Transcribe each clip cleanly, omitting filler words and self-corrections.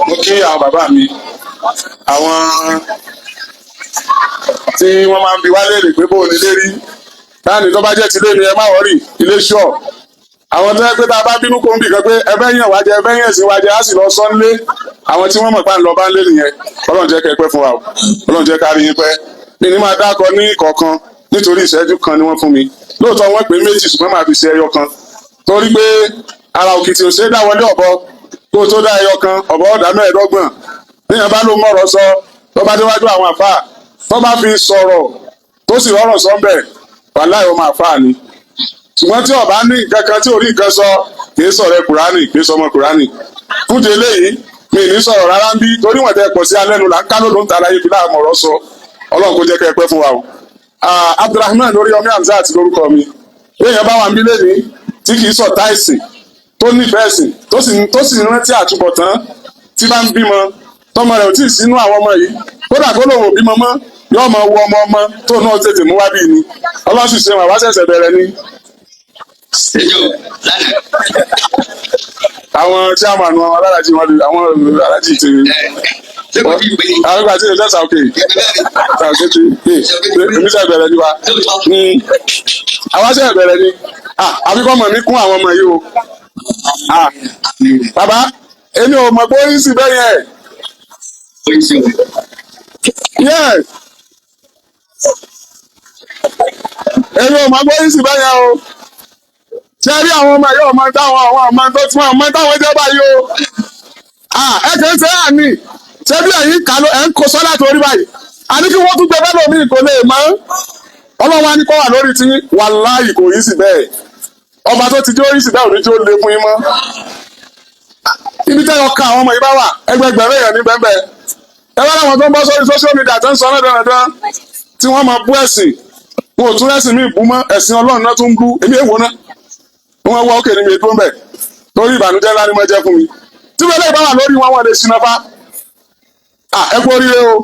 mo kí àwọn bàbá mi àwọn tí wọ́n máa ń bi wá léèrè pé bóun nílé rí táàní tó bá jẹ́ ti lé ni ẹ má wọ́rì ilé ṣọ́ àwọn tó yẹ pé tá a bá bínú kó ń bì kan pé ẹbẹ́ yàn wájẹ ẹbẹ́ yàn sí wájẹ á sì lọ sọ́ nílé àwọn tí wọ́n mọ̀ pa ń lọ bá ń lé nìyẹn Ọlọ́run jẹ́ kẹ́ pẹ́ fún wa o Ọlọ́run jẹ́ ká rí yín pẹ́ mi ní máa dákọ ní kọ̀ọ̀kan nítorí ìṣẹ́jú kan ni wọ́n fún mi lóòótọ́ wọ́n pè méjì ṣùgbọ́n máa fi ṣe ẹyọ kan torí pé ara òkìtì ò ṣe é dá wọlé ọ̀bọ kó tó dá ẹyọ kan ọ̀bọ ọ̀dà mẹ́ẹ̀ẹ́dọ́gbọ̀n níyàn bá ló mọ̀rọ̀ sọ tó bá déwájú àwọn àfáà tó bá fi sọ̀rọ̀ tó sì rọrọ̀ sọ ń bẹ̀ wàláhì ó máa fáà ni ṣùgbọ́n tí ọba ní nǹkan kan tí orí nǹkan sọ kì í sọ̀rọ̀ kùránì kì í sọmọ kùránì fún ti eléyìí mi ní sọ̀rọ̀ rárá ń bí torí wọ́n tẹ pọ̀ sí alẹ́nu là ń ká ló ń ta aláyé fi láàmú ọ̀rọ̀ sọ Ọlọ́run kó jẹ́ kẹ́ ẹ pẹ́ fún wa o. Abdulrahman Oríyọmí Hamzat lórúkọ mi èèyàn bá wà ń bí lẹ́ni tí kì í sọ táìsì tó nífẹ̀ẹ́ sìn tó sì rántí àtúbọ̀tán tí bá ń bímọ tọmọ rẹ̀ ò tí ì sínú àwọn ọmọ yìí kódà kó lòun ò bímọ mọ́ yóò mọ wo ọmọ tó náà tètè mú wá bí ni Ọlọ́run sì ṣe wà wá ṣẹ̀ṣẹ̀ bẹ̀rẹ̀ ni. àwọn tí a máa nu àwọn alájì wọn àwọn alájì ti àwọn ìgbà tí ìjọ sàókè èmi ṣe bẹ̀rẹ̀ ni wa àwọn ṣe bẹ̀rẹ̀ ni àbíkọ́ mọ̀ mí kún àwọn ọmọ yìí o bàbá èmi ò mọ̀ pé ó yín sí bẹ́ẹ̀ yẹn èmi ò mọ̀ pé ó yín sí bẹ́ẹ̀ yẹn o ṣe rí àwọn ọmọ yìí ọmọ táwọn àwọn ọmọ tó tún ọmọ táwọn jẹ́ báyìí o ẹ kì í ṣe àní ṣé bí ẹ̀yin kà ló ẹ̀ ń kó sọ́lá torí báyìí àní kí wọ́n tún gbé bẹ́ẹ̀ lómi kò lè mọ́ Ọlọ́run wa ní kọ́ wà lórí tí wàláhì kò yí sí bẹ́ẹ̀ ọba tó ti dé orí sí bẹ́ẹ̀ ò ní tí ó lé fún yín mọ́ ibi tẹ́ ọkàn àwọn ọmọ yìí bá wà ẹgbẹgbẹ̀rún èèyàn ní bẹ́ẹ̀ ẹ wá láwọn tó ń bọ́ sórí social media tó ń sọ náà dandan tí wọ́n máa bú ẹ̀sìn wọn ò tún ẹ̀sìn ní ìbú mọ́ ẹ̀sìn Ọlọ́run náà tún ń bú èmi èèwọ̀ náà wọ́n wá òkè ní mi dúró mbẹ̀ torí ìbànújẹ́ ńlá ni mo jẹ́ fún mi tí wọ́n lè bá wà lórí wọn lè ṣìnà bá ẹ kú oríire o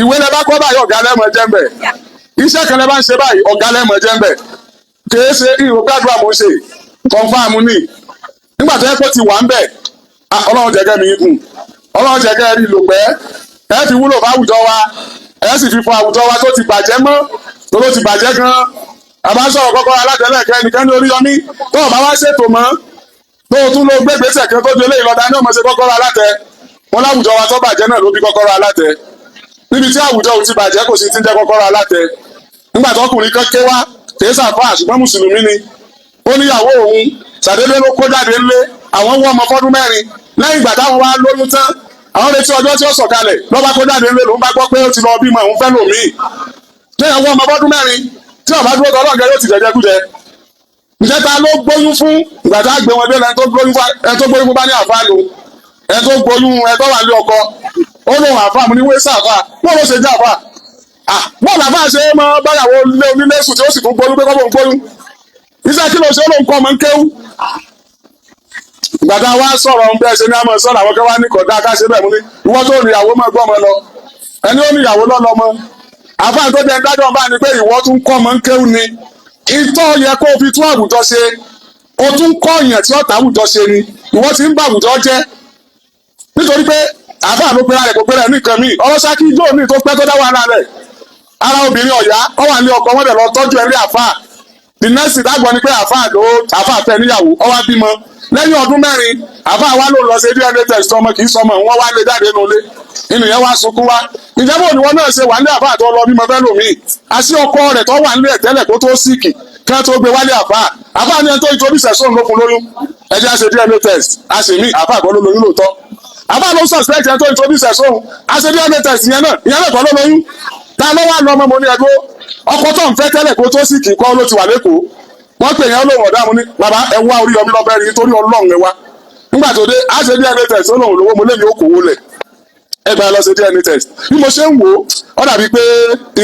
ìwé lẹ bá kọ́ báyìí ọ̀gá lẹ́mọ̀ jẹ́ mbẹ̀ iṣẹ́ kan lẹ bá ń ṣe báyìí ọ̀gá lẹ́mọ̀ jẹ́ mbẹ̀ kìí ṣe ìrò gbàdúrà mo ṣe kọ̀ǹfàmù ni nígbà tó yẹ kó ti wà ń bẹ̀ Ọlọ́run jẹ́gẹ́ mi kù Ọlọ́run jẹ́gẹ́ rí lò pẹ́ ẹ fi wúlò bá àwùjọ wa ẹ sì fi fún àwùjọ wa tó ti bàjẹ́ mọ́ tó ló ti bàjẹ́ gan-an àbá sọ̀rọ̀ kọ́kọ́ alátẹ̀lẹ́kẹ́ ẹnìkan ní Oríyọmí tó ọ̀bá wá ṣètò mọ́ tó o tún lọ gbé gbèsè kan tó délé ìlọ́dà ní ọmọ ṣe kọ́kọ́rọ́ alátẹ wọn láwùjọ wa tó bàjẹ́ náà ló bí kọ́kọ́rọ́ alátẹ níbi tí àwùjọ ò ti bàjẹ́ kò sí ti ń jẹ́ kọ́kọ́rọ́ alátẹ nígbà tó ọkùnrin kan ké wá kìí sàfà ṣùgbọ́n mùsùlùmí ni ó níyàwó òun ṣàdédé ló kó jáde ńlé àwọn wọ́n ọmọ fọ́dún mẹ́rin lẹ́yìn ìgbà táwọn wá lóyún tán àwọn retí ọjọ́ tí ó sọ̀kalẹ̀ lọ́ba kó jáde ńlé lòún bá gbọ́ pé ó ti lọ bímọ òun fẹ́ lòmíì lẹ́yìn àwọn ọmọ fọ́dún mẹ́rin tí ọba dúró tọ́lọ́ ọ̀gá yóò ti jẹjẹ kújẹ ìjẹta ló gbóyún fún ìgbà tá a gbé wọn dé ẹni tó gbóyún fún bá ní àfáà lò ẹni tó gbóyún ẹni tó wà ní ọkọ ó lóun àfáà mo ní wé sáfà wọn ló ṣe jẹ àfáà wọn làfà ṣe é mọ báyàwó lé onílé sùn tí ó sì tún gbóyún pé kọ́bọ̀ ń gbóyún iṣẹ́ kí ló ṣe ó lóun kọ́ ọmọ ń kéwú ìgbà tá a wá sọ̀rọ̀ ń bẹ́ẹ̀ ṣe ní àmọ́ sọ̀rọ̀ àwọn kẹwàá ní kọ̀dá ká ṣe bẹ́ẹ̀ mú ní ìwọ tó níyàwó máa gbọ́ ọmọ lọ ẹni ó níyàwó lọ́lọ́mọ àfáà tó jẹ dájọ́ bá ní pé ìwọ tún kọ́ ọmọ ń kéwú ni ìtọ́ yẹ kó o fi tún àwùjọ ṣe o tún kọ́ ìyẹn tí ọ̀tá àwùjọ ṣe ni ìwọ ti ń bá àwùjọ jẹ́ nítorí pé àfáà ló pera rẹ̀ kò pera ẹ̀ nìkan míì ọlọ́sàkí ijó mi tó pẹ́ tó dá wàhálà rẹ̀ ara obìnrin ọ̀yá ọ wà ní ọkọ wọn dẹ̀ lọ tọ́jú ẹ̀ rí àfáà the next thing dágbọ́ ni pé àfáà fẹ́ níyàwó ọ wá bímọ lẹ́yìn ọdún mẹ́rin àfáà wa ló lọ sí DNA test ọmọ kì í sọmọ wọn wá lé jáde nulẹ̀ inú yẹn wá sunkún wá ìjẹ́bú òní wọn náà ṣe wà ní àfáà tó lọ bímọ fẹ́ lòmíì àti ọkọ rẹ̀ tó wà nílé tẹ́lẹ̀ kó tó síìkì kí wọ́n tó gbé wálé àfáà ní ẹni tó introduce ẹ̀sùn ló fún lóyún ẹjẹ́ á ṣe DNA test á sì mí àfáà kọ́ ló lóyún lóòótọ́ àfáà ló suspect ẹni tó introduce ẹ̀sùn á ṣe DNA test ìyẹn náà kọ́ ló lóyún ta ló wà lọ́mọ mo ní ẹgbẹ́ ọkọ tó ń fẹ́ tẹ́lẹ̀ kó tó síìkì kọ́ ló ti wà lẹ́kọ̀ọ́ wọ́n pè yẹn lóhùn ọ̀dà mo ní bàbá ẹ wá Oríyọmí lọ́bẹ̀ rí torí Ọlọ́run ẹ wá nígbà tó dé á ṣe DNA test ó lóhùn lówó mo lé mi ó kòwó lẹ̀ ẹ gba lọ ṣe DNA test bí mo ṣe ń wò ó dàbí pé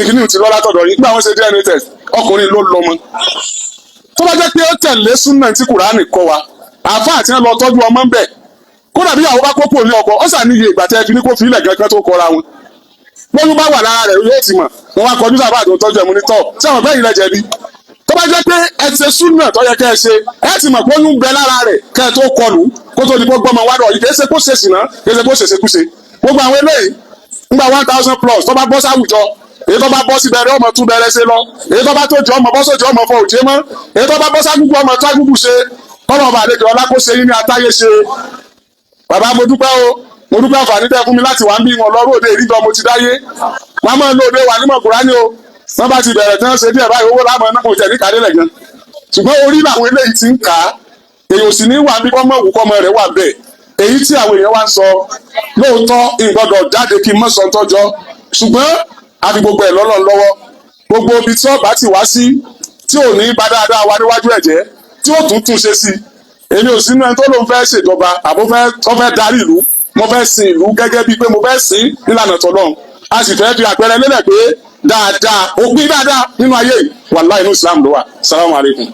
ìkíní ti lọ́lá tọ̀dọ̀ yìí nígbà wọ́n ṣe DNA test ọkùnrin ló lọ́mọ tó bá jẹ́ pé ó tẹ̀lé súnà tí Kùránì kọ́ wa àáfàá tí wọ́n lọ tọ́jú ọmọ ń bẹ̀ kódà bí ìyàwó bá kókò ní ọkọ ó ṣàníye ìgbà tẹ́ fi ní kó fi ilẹ̀ gẹ́gẹ́ tó kọra wọn lóyún bá wà lára rẹ̀ yóò ti mọ̀ wọn wá kọjú sábà tó tọ́jú ẹ̀mú ní tọ́ tí àwọn bẹ́ẹ̀ ilẹ̀ jẹ̀bi tó bá jẹ́ pé ẹ ṣe súnà tó yẹ kẹ́ ẹ ṣe ẹ ti mọ̀ pé ó ń bẹ lára rẹ̀ kẹ́ ẹ tó kọlù kó tó di kó gbọ́mọ wádọ̀ yìí kì í ṣe kó ṣe sìnà kì í ṣe kó ṣe ṣekúṣe gbogbo àwọn eléyìí ńgbà 1000 plus tó bá bọ́ sáwùjọ èyí tó bá bọ́ sí bẹ̀rẹ̀ ọmọ tún bẹ̀rẹ̀ ṣe lọ èyí tó bá tó jọ ọmọ bọ́ sójú ọmọ fọ òjé mọ́ èyí tó bá bọ́ ságúgú ọmọ tó agúgú ṣe kọ́nà ọba àlejò ọlá kó ṣe yín ní atáyé ṣe. Bàbá mo dúpẹ́ o mo dúpẹ́ àǹfààní tẹ́ fún mi láti wà ń bí wọn lọ́rùn òde ìríjọ mo ti dáyé wọn máa ń lo òde wà nímọ̀ Kùránì o wọn bá ti bẹ̀rẹ̀ tí wọ́n ṣe díẹ̀ báyìí owó láàmú ẹ̀ná kò jẹ́ ní kàdélẹ̀ gan ṣùgbọ́n orí làwọn eléyìí ti ń kà á èyàn sì ní wà bí kọ́mọ òwú kọ́mọ rẹ̀ wà bẹ́ẹ̀ èyí tí àwọn èèyàn wá ń sọ lóòótọ́ ìgbọ́dọ̀ jáde kí n mọ̀ sọ tọ́jọ́ ṣùgbọ́n àfi gbogbo ẹ̀ lọ́lọ́ lọ́wọ́ gbogbo ibi tí ọba ti wá sí tí ò ní bá dáadáa wá níwájú ẹ̀jẹ̀ tí ó tún túnṣe sí èmi ò sínú ẹni tó lóun fẹ́ ṣèjọba àbó tó fẹ́ darí ìlú mo fẹ́ sin ìlú gẹ́gẹ́ bíi pé mo fẹ́ sìn nílànà tọ́lọ́run a sì fẹ́ fi àpẹẹrẹ lélẹ̀ pé dáadáa òpin dáadáa nínú ayé yìí wàláhì inú Islam ló wà. Assalamu alaikum.